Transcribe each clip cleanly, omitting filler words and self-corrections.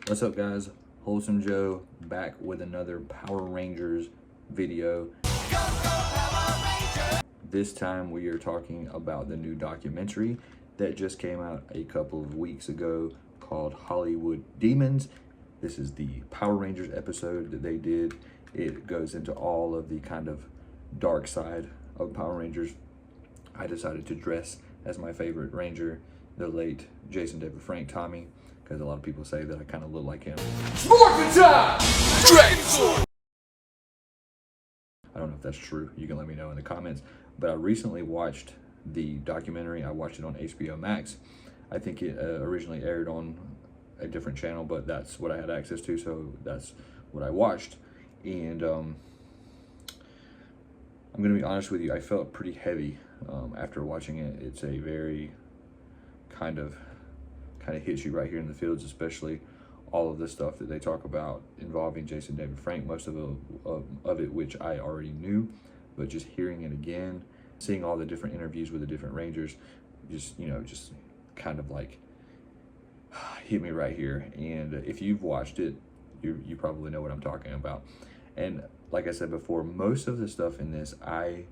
What's up, guys? Wholesome Joe back with another Power Rangers video. This time we are talking about the new documentary that just came out a couple of weeks ago called Hollywood Demons. This is the Power Rangers episode that they did. It goes into all of the kind of dark side of Power Rangers. I decided to dress as my favorite Ranger, the late Jason David Frank Tommy, because a lot of people say that I kind of look like him. Morphin' time! Dragon Sword! I don't know if that's true. You can let me know in the comments. But I recently watched the documentary. I watched it on HBO Max. I think it originally aired on a different channel, but that's what I had access to, so that's what I watched. And I'm going to be honest with you, I felt pretty heavy after watching it. It's a very kind of hits you right here in the fields, especially all of the stuff that they talk about involving Jason David Frank, most of it which I already knew, but just hearing it again, seeing all the different interviews with the different Rangers, just kind of like hit me right here. And if you've watched it, you probably know what I'm talking about. And like I said before, most of the stuff in this I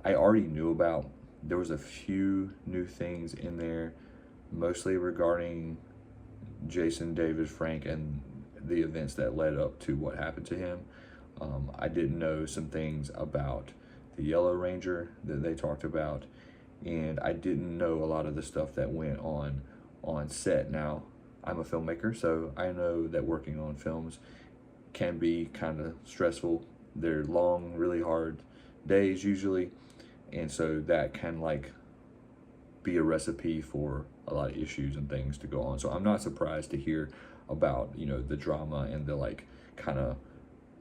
already knew about. There was a few new things in there, mostly regarding Jason David Frank and the events that led up to what happened to him. I didn't know some things about the Yellow Ranger that they talked about, and I didn't know a lot of the stuff that went on set. Now, I'm a filmmaker, so I know that working on films can be kind of stressful. They're long, really hard days usually, and so that can like be a recipe for a lot of issues and things to go on. So I'm not surprised to hear about, the drama and the like kind of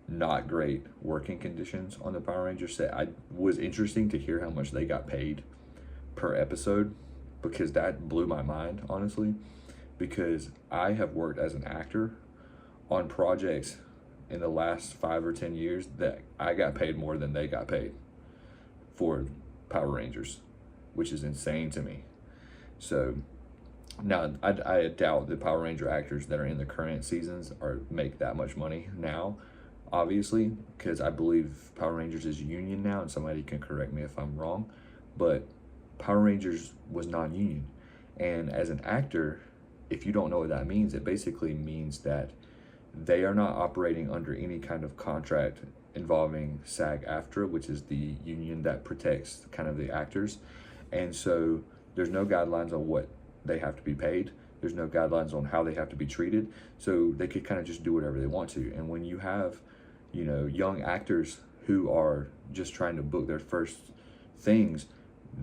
not great working conditions on the Power Rangers set. I was interesting to hear how much they got paid per episode, because that blew my mind, honestly, because I have worked as an actor on projects in the last 5 or 10 years that I got paid more than they got paid for Power Rangers, which is insane to me. So now I doubt the Power Ranger actors that are in the current seasons make that much money now, obviously, because I believe Power Rangers is union now, and somebody can correct me if I'm wrong, but Power Rangers was non-union. And as an actor, if you don't know what that means, it basically means that they are not operating under any kind of contract involving SAG-AFTRA, which is the union that protects kind of the actors. And so there's no guidelines on what they have to be paid. There's no guidelines on how they have to be treated. So they could kind of just do whatever they want to. And when you have, young actors who are just trying to book their first things,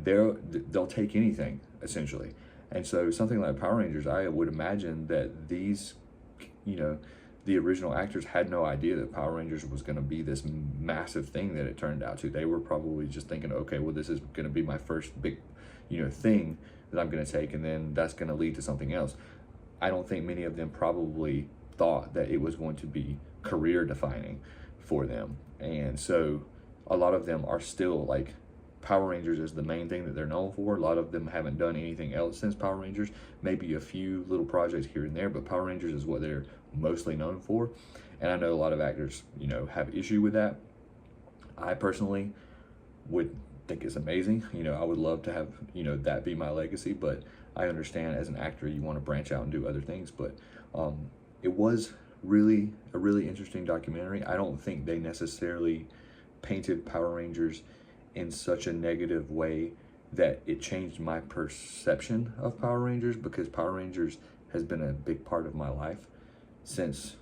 they'll take anything, essentially. And so something like Power Rangers, I would imagine that these, the original actors had no idea that Power Rangers was going to be this massive thing that it turned out to. They were probably just thinking, okay, well, this is going to be my first big, thing that I'm going to take, and then that's going to lead to something else. I don't think many of them probably thought that it was going to be career defining for them. And so a lot of them are still like, Power Rangers is the main thing that they're known for. A lot of them haven't done anything else since Power Rangers, maybe a few little projects here and there, but Power Rangers is what they're mostly known for. And I know a lot of actors, have issue with that. I personally would think it's amazing. I would love to have, that be my legacy, but I understand as an actor, you want to branch out and do other things. But it was really a really interesting documentary. I don't think they necessarily painted Power Rangers in such a negative way that it changed my perception of Power Rangers, because Power Rangers has been a big part of my life since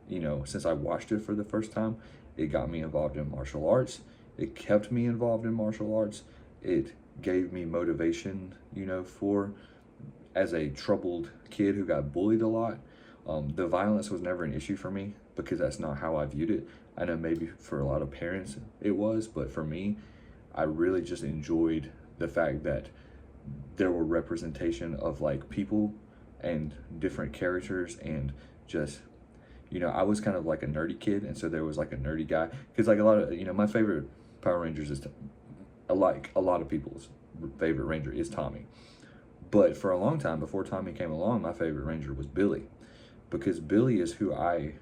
I watched it for the first time. It got me involved in martial arts. It kept me involved in martial arts. It gave me motivation, as a troubled kid who got bullied a lot. The violence was never an issue for me, because that's not how I viewed it. I know maybe for a lot of parents it was, but for me, I really just enjoyed the fact that there were representation of like people and different characters, and just, I was kind of like a nerdy kid, and so there was like a nerdy guy, because like a lot of, my favorite Power Rangers is, like a lot of people's favorite Ranger is Tommy. But for a long time, before Tommy came along, my favorite Ranger was Billy. because Billy is who I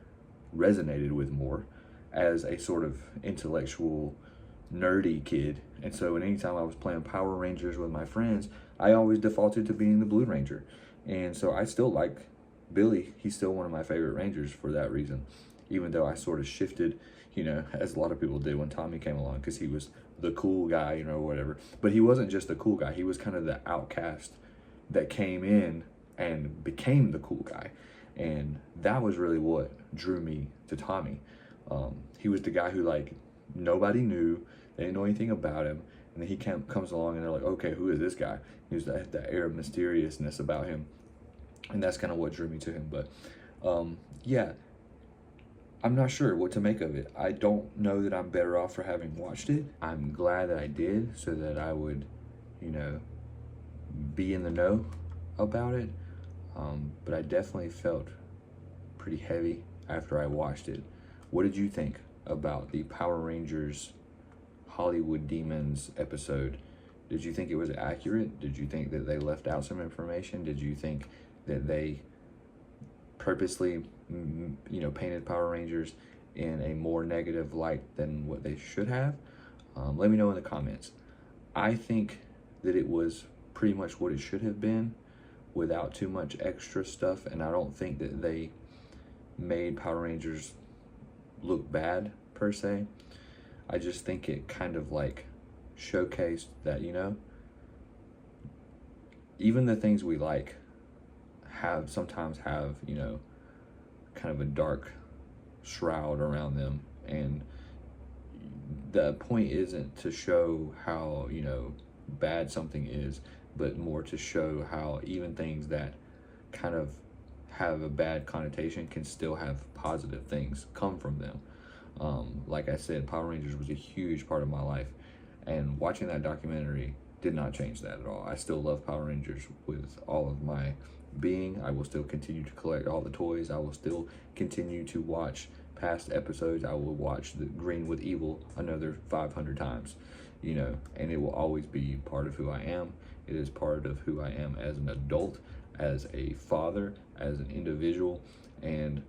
resonated with more as a sort of intellectual, nerdy kid. And so anytime I was playing Power Rangers with my friends, I always defaulted to being the Blue Ranger. And so I still like Billy. He's still one of my favorite Rangers for that reason, even though I sort of shifted, you know, as a lot of people did when Tommy came along, because he was the cool guy, you know, whatever. But he wasn't just the cool guy. He was kind of the outcast that came in and became the cool guy. And that was really what drew me to Tommy. He was the guy who, like, nobody knew. They didn't know anything about him. And then he comes along and they're like, okay, who is this guy? He was that air of mysteriousness about him. And that's kind of what drew me to him. But yeah, I'm not sure what to make of it. I don't know that I'm better off for having watched it. I'm glad that I did, so that I would, you know, be in the know about it. But I definitely felt pretty heavy after I watched it. What did you think about the Power Rangers Hollywood Demons episode? Did you think it was accurate? Did you think that they left out some information? Did you think that they purposely, you know, painted Power Rangers in a more negative light than what they should have? Let me know in the comments. I think that it was pretty much what it should have been, without too much extra stuff, and I don't think that they made Power Rangers look bad per se. I just think it kind of like showcased that, you know, even the things we like sometimes have, you know, kind of a dark shroud around them. And the point isn't to show how, you know, bad something is, but more to show how even things that kind of have a bad connotation can still have positive things come from them. Like I said, Power Rangers was a huge part of my life, and watching that documentary did not change that at all. I still love Power Rangers with all of my being. I will still continue to collect all the toys. I will still continue to watch past episodes. I will watch the Green with Evil another 500 times, you know, and it will always be part of who I am. It is part of who I am as an adult, as a father, as an individual. And,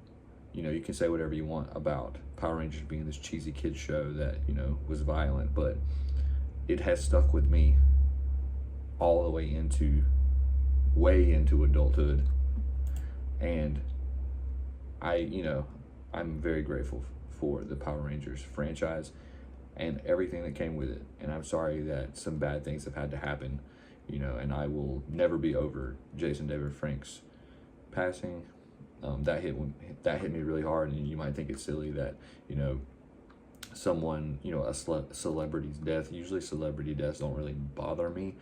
you know, you can say whatever you want about Power Rangers being this cheesy kid show that, you know, was violent, but it has stuck with me all the way into, way into adulthood. And I'm very grateful for the Power Rangers franchise and everything that came with it. And I'm sorry that some bad things have had to happen, you know, and I will never be over Jason David Frank's passing. That hit me really hard, and you might think it's silly that, you know, someone, you know, a celebrity's death. Usually celebrity deaths don't really bother me,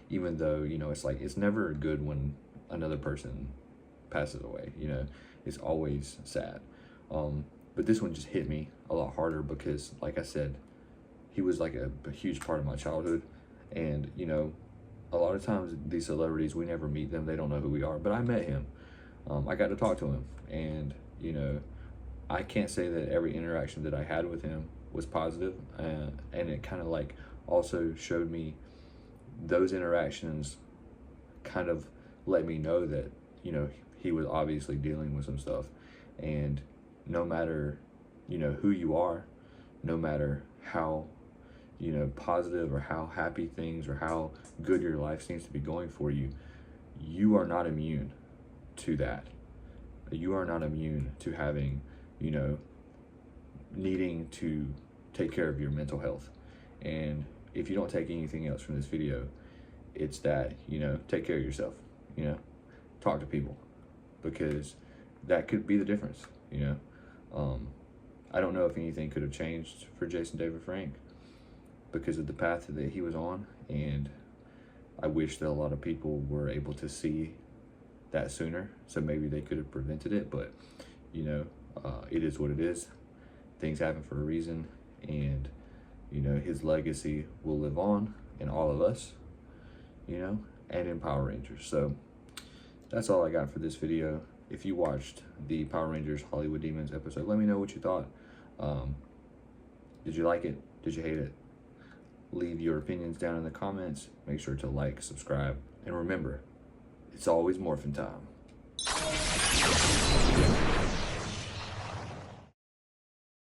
even though, you know, it's like, it's never good when another person passes away, you know, it's always sad. But this one just hit me a lot harder because, like I said, he was like a huge part of my childhood. And, you know, a lot of times these celebrities, we never meet them, they don't know who we are, but I met him. I got to talk to him, and, you know, I can't say that every interaction that I had with him was positive, and it kind of like also showed me those interactions kind of let me know that, you know, he was obviously dealing with some stuff. And no matter, you know, who you are, no matter how, you know, positive or how happy things or how good your life seems to be going for you, you are not immune to that. You are not immune to having, you know, needing to take care of your mental health. And if you don't take anything else from this video, it's that, you know, take care of yourself, you know, talk to people, because that could be the difference, you know. I don't know if anything could have changed for Jason David Frank because of the path that he was on, and I wish that a lot of people were able to see that sooner, so maybe they could have prevented it. But, you know, it is what it is. Things happen for a reason, and, you know, his legacy will live on in all of us, you know, and in Power Rangers. So that's all I got for this video. If you watched the Power Rangers Hollywood Demons episode, let me know what you thought. Did you like it? Did you hate it? Leave your opinions down in the comments. Make sure to like, subscribe, and remember, it's always morphin' time.